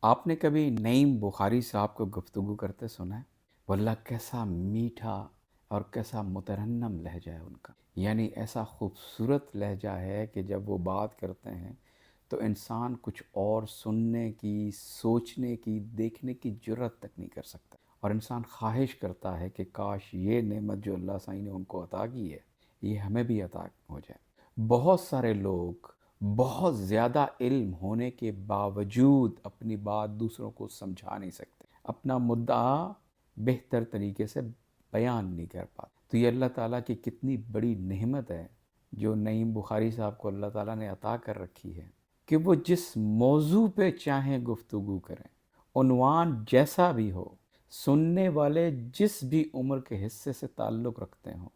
آپ نے کبھی نعیم بخاری صاحب کو گفتگو کرتے سنا ہے؟ واللہ کیسا میٹھا اور کیسا مترنم لہجہ ہے ان کا، یعنی ایسا خوبصورت لہجہ ہے کہ جب وہ بات کرتے ہیں تو انسان کچھ اور سننے کی، سوچنے کی، دیکھنے کی جرت تک نہیں کر سکتا، اور انسان خواہش کرتا ہے کہ کاش یہ نعمت جو اللہ سائیں نے ان کو عطا کی ہے یہ ہمیں بھی عطا ہو جائے۔ بہت سارے لوگ بہت زیادہ علم ہونے کے باوجود اپنی بات دوسروں کو سمجھا نہیں سکتے، اپنا مدعا بہتر طریقے سے بیان نہیں کر پاتے۔ تو یہ اللہ تعالیٰ کی کتنی بڑی نعمت ہے جو نعیم بخاری صاحب کو اللہ تعالیٰ نے عطا کر رکھی ہے کہ وہ جس موضوع پہ چاہیں گفتگو کریں، عنوان جیسا بھی ہو، سننے والے جس بھی عمر کے حصے سے تعلق رکھتے ہوں،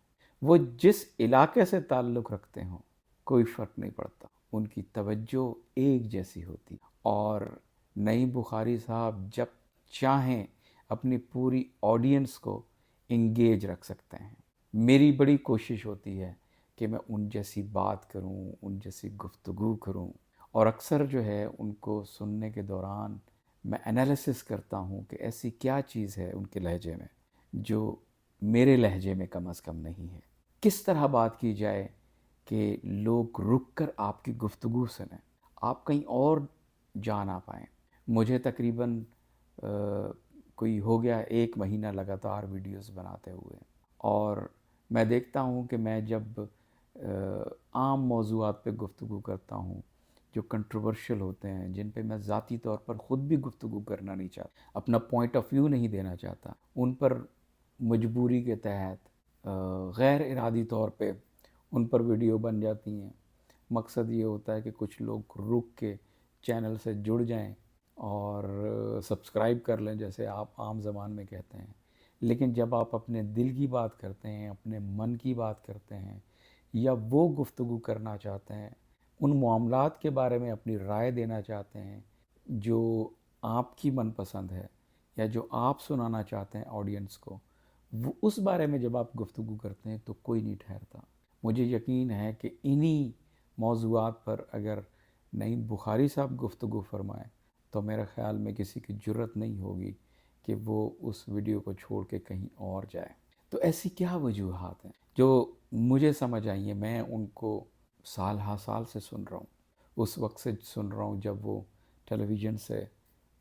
وہ جس علاقے سے تعلق رکھتے ہوں، کوئی فرق نہیں پڑتا، ان کی توجہ ایک جیسی ہوتی۔ اور نعیم بخاری صاحب جب چاہیں اپنی پوری آڈینس کو انگیج رکھ سکتے ہیں۔ میری بڑی کوشش ہوتی ہے کہ میں ان جیسی بات کروں، ان جیسی گفتگو کروں، اور اکثر جو ہے ان کو سننے کے دوران میں انالیسس کرتا ہوں کہ ایسی کیا چیز ہے ان کے لہجے میں جو میرے لہجے میں کم از کم نہیں ہے۔ کس طرح بات کی جائے کہ لوگ رک کر آپ کی گفتگو سنیں، آپ کہیں اور جا نہ پائیں۔ مجھے تقریباً کوئی ہو گیا 1 مہینہ لگاتار ویڈیوز بناتے ہوئے، اور میں دیکھتا ہوں کہ میں جب عام موضوعات پہ گفتگو کرتا ہوں جو کنٹروورشل ہوتے ہیں، جن پہ میں ذاتی طور پر خود بھی گفتگو کرنا نہیں چاہتا، اپنا پوائنٹ آف ویو نہیں دینا چاہتا، ان پر مجبوری کے تحت غیر ارادی طور پہ ان پر ویڈیو بن جاتی ہیں۔ مقصد یہ ہوتا ہے کہ کچھ لوگ رک کے چینل سے جڑ جائیں اور سبسکرائب کر لیں، جیسے آپ عام زبان میں کہتے ہیں۔ لیکن جب آپ اپنے دل کی بات کرتے ہیں، اپنے من کی بات کرتے ہیں، یا وہ گفتگو کرنا چاہتے ہیں، ان معاملات کے بارے میں اپنی رائے دینا چاہتے ہیں جو آپ کی من پسند ہے یا جو آپ سنانا چاہتے ہیں آڈینس کو، وہ اس بارے میں جب آپ گفتگو کرتے ہیں تو کوئی نہیں ٹھہرتا۔ مجھے یقین ہے کہ انہی موضوعات پر اگر نعیم بخاری صاحب گفتگو فرمائیں تو میرے خیال میں کسی کی جرت نہیں ہوگی کہ وہ اس ویڈیو کو چھوڑ کے کہیں اور جائے۔ تو ایسی کیا وجوہات ہیں جو مجھے سمجھ آئی ہیں؟ میں ان کو سال ہا سال سے سن رہا ہوں، اس وقت سے سن رہا ہوں جب وہ ٹیلی ویژن سے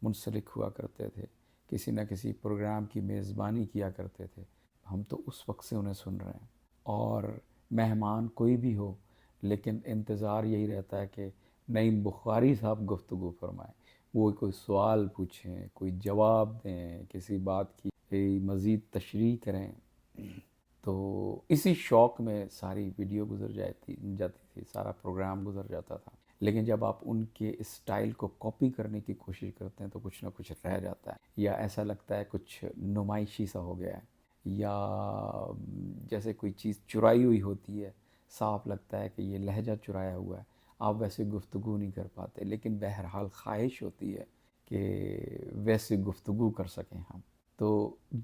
منسلک ہوا کرتے تھے، کسی نہ کسی پروگرام کی میزبانی کیا کرتے تھے۔ ہم تو اس وقت سے انہیں سن رہے ہیں، اور مہمان کوئی بھی ہو لیکن انتظار یہی رہتا ہے کہ نعیم بخاری صاحب گفتگو فرمائیں، وہ کوئی سوال پوچھیں، کوئی جواب دیں، کسی بات کی مزید تشریح کریں۔ تو اسی شوق میں ساری ویڈیو گزر جاتی تھی، سارا پروگرام گزر جاتا تھا۔ لیکن جب آپ ان کے اسٹائل کو کاپی کرنے کی کوشش کرتے ہیں تو کچھ نہ کچھ رہ جاتا ہے، یا ایسا لگتا ہے کچھ نمائشی سا ہو گیا ہے، یا جیسے کوئی چیز چرائی ہوئی ہوتی ہے، صاف لگتا ہے کہ یہ لہجہ چرایا ہوا ہے، آپ ویسے گفتگو نہیں کر پاتے۔ لیکن بہرحال خواہش ہوتی ہے کہ ویسے گفتگو کر سکیں ہم۔ تو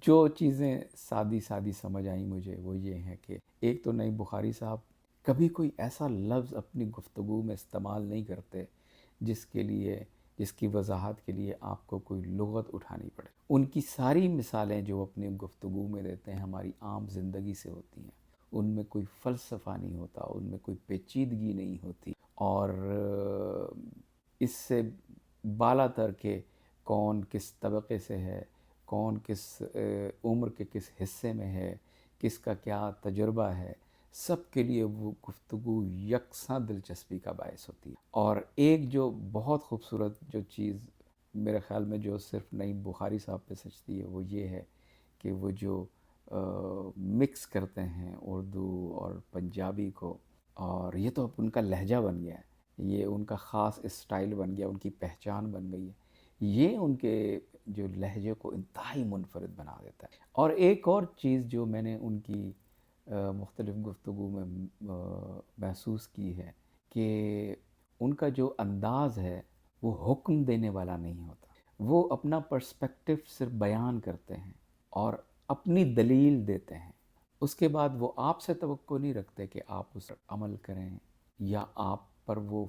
جو چیزیں سادی سادی سمجھ آئیں مجھے وہ یہ ہیں کہ ایک تو نعیم بخاری صاحب کبھی کوئی ایسا لفظ اپنی گفتگو میں استعمال نہیں کرتے جس کی وضاحت کے لیے آپ کو کوئی لغت اٹھانی پڑے۔ ان کی ساری مثالیں جو اپنی گفتگو میں دیتے ہیں ہماری عام زندگی سے ہوتی ہیں، ان میں کوئی فلسفہ نہیں ہوتا، ان میں کوئی پیچیدگی نہیں ہوتی، اور اس سے بالا تر کہ کون کس طبقے سے ہے، کون کس عمر کے کس حصے میں ہے، کس کا کیا تجربہ ہے، سب کے لیے وہ گفتگو یکساں دلچسپی کا باعث ہوتی ہے۔ اور ایک جو بہت خوبصورت جو چیز میرے خیال میں جو صرف نعیم بخاری صاحب پہ سچتی ہے وہ یہ ہے کہ وہ جو مکس کرتے ہیں اردو اور پنجابی کو، اور یہ تو اب ان کا لہجہ بن گیا ہے، یہ ان کا خاص اسٹائل بن گیا، ان کی پہچان بن گئی ہے، یہ ان کے جو لہجے کو انتہائی منفرد بنا دیتا ہے۔ اور ایک اور چیز جو میں نے ان کی مختلف گفتگو میں محسوس کی ہے کہ ان کا جو انداز ہے وہ حکم دینے والا نہیں ہوتا، وہ اپنا پرسپیکٹو صرف بیان کرتے ہیں اور اپنی دلیل دیتے ہیں، اس کے بعد وہ آپ سے توقع نہیں رکھتے کہ آپ اس پر عمل کریں، یا آپ پر وہ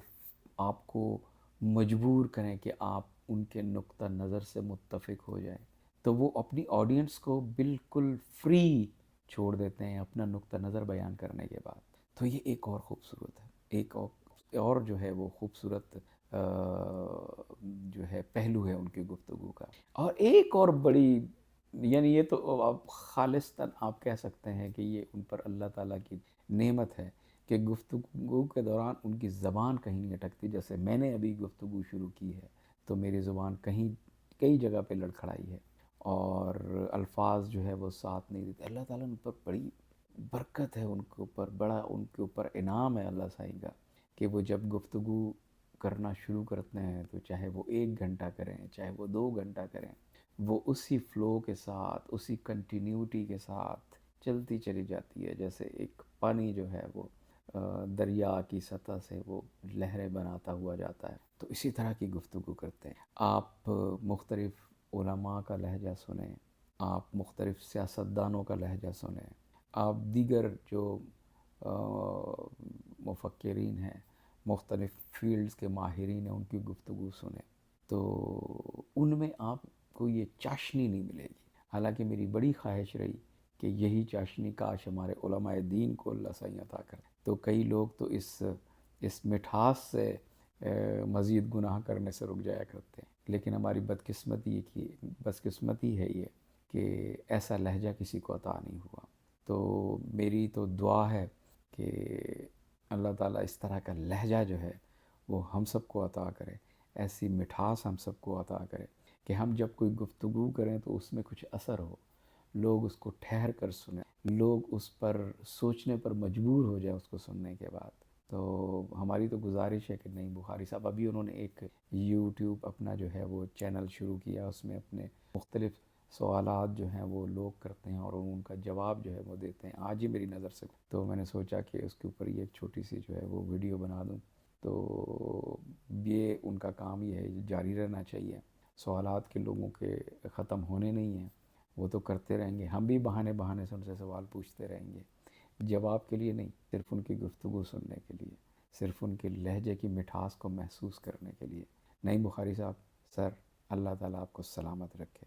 آپ کو مجبور کریں کہ آپ ان کے نقطہ نظر سے متفق ہو جائے تو وہ اپنی آڈینس کو بالکل فری چھوڑ دیتے ہیں اپنا نقطہ نظر بیان کرنے کے بعد. تو یہ ایک اور خوبصورت ہے، ایک اور جو ہے وہ خوبصورت جو ہے پہلو ہے ان کی گفتگو کا. اور ایک اور بڑی، یعنی یہ تو آپ خالصتاً آپ کہہ سکتے ہیں کہ یہ ان پر اللہ تعالیٰ کی نعمت ہے کہ گفتگو کے دوران ان کی زبان کہیں نہیں اٹکتی. جیسے میں نے ابھی گفتگو شروع کی ہے تو میری زبان کئی جگہ پہ لڑکھڑائی ہے اور الفاظ جو ہے وہ ساتھ نہیں دیتے. اللہ تعالیٰ نے ان پر بڑی برکت ہے، ان کے اوپر بڑا ان کے اوپر انعام ہے اللہ سائی کا کہ وہ جب گفتگو کرنا شروع کرتے ہیں تو چاہے وہ 1 گھنٹہ کریں چاہے وہ 2 گھنٹہ کریں، وہ اسی فلو کے ساتھ اسی کنٹینیوٹی کے ساتھ چلتی چلی جاتی ہے، جیسے ایک پانی جو ہے وہ دریا کی سطح سے وہ لہریں بناتا ہوا جاتا ہے. تو اسی طرح کی گفتگو کرتے ہیں. آپ مختلف علماء کا لہجہ سنیں، آپ مختلف سیاستدانوں کا لہجہ سنیں، آپ دیگر جو مفکرین ہیں، مختلف فیلڈز کے ماہرین ہیں، ان کی گفتگو سنیں تو ان میں آپ کو یہ چاشنی نہیں ملے گی. حالانکہ میری بڑی خواہش رہی کہ یہی چاشنی کاش ہمارے علماء دین کو اللہ سائیں عطا کرے. تو کئی لوگ تو اس مٹھاس سے مزید گناہ کرنے سے رک جایا کرتے ہیں، لیکن ہماری بدقسمتی ہے یہ کہ ایسا لہجہ کسی کو عطا نہیں ہوا. تو میری تو دعا ہے کہ اللہ تعالیٰ اس طرح کا لہجہ جو ہے وہ ہم سب کو عطا کرے، ایسی مٹھاس ہم سب کو عطا کرے کہ ہم جب کوئی گفتگو کریں تو اس میں کچھ اثر ہو، لوگ اس کو ٹھہر کر سنیں، لوگ اس پر سوچنے پر مجبور ہو جائیں اس کو سننے کے بعد. تو ہماری تو گزارش ہے کہ نہیں، بخاری صاحب ابھی انہوں نے ایک یوٹیوب اپنا جو ہے وہ چینل شروع کیا، اس میں اپنے مختلف سوالات جو ہیں وہ لوگ کرتے ہیں اور ان کا جواب جو ہے وہ دیتے ہیں. آج ہی میری نظر سے تو میں نے سوچا کہ اس کے اوپر یہ ایک چھوٹی سی جو ہے وہ ویڈیو بنا دوں. تو یہ ان کا کام یہ ہے، جاری رہنا چاہیے. سوالات کے لوگوں کے ختم ہونے نہیں ہیں، وہ تو کرتے رہیں گے. ہم بھی بہانے سے ان سے سوال پوچھتے رہیں گے، جواب کے لیے نہیں، صرف ان کی گفتگو سننے کے لیے، صرف ان کے لہجے کی مٹھاس کو محسوس کرنے کے لیے. نہیں بخاری صاحب، سر، اللہ تعالیٰ آپ کو سلامت رکھے.